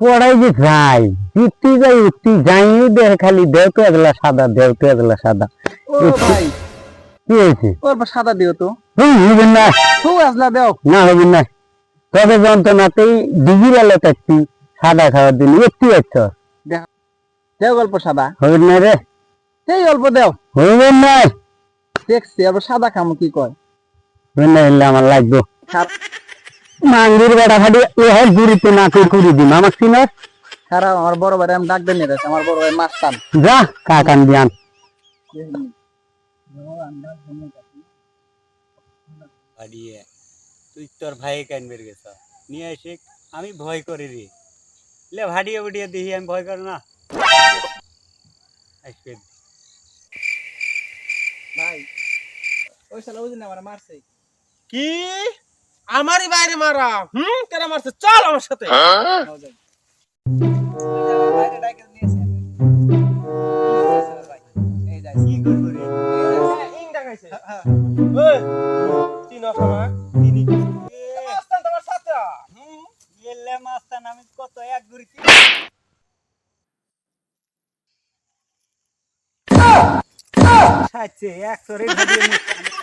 পড়াই যে যাই উঠতে যাই উঠতে যাইনি দেখ খালি দেও তো এগুলা সাদা দেও তো এগুলা সাদা। ও ভাই কি হয়েছে? ওর সাদা দিও তো। হবেন না। আসলা দেও। না হবেন না। তবে যন্ত্রণাতেই ডিজিটাল থাকছি সাদা খাওয়ার জন্য একটু একটু দেও গল্প সাদা। হবেন না রে। সেই গল্প দেও। হবেন না। দেখছি আবার সাদা খামো কি কয়। হবেন না এলে আমার লাগবে মাঙ্গির বেড়া ফাটি এর গুড়িতে না করে দিম আমার চিনার। খারাপ আমার বড় ভাই আমি ডাক দেন আমার বড় ভাই মাস্তান। যা কাকান দিয়ান। ভাড়িয়ে তুই তোর ভাই কানবের গেছ নিয়ে এসে আমি ভয় করি রে লে ভাড়িয়ে উড়িয়ে দিই আমি ভয় করি না আসবে ভাই ওই শালা ওই দিন আমার মারছে। কি আমারই বাইরে মারা কেন মারছে চল আমার সাথে বাইরে ডাকে নিয়েছে ভাই এই যাই কি করবো রে ইং দেখাইছে ওই চিনো সময় চিনি মাস্তান তোমার সাথে এলে মাস্তান আমি কত এক ঘুরিছি সাচ্ছে 100 রে ভাড়িয়ে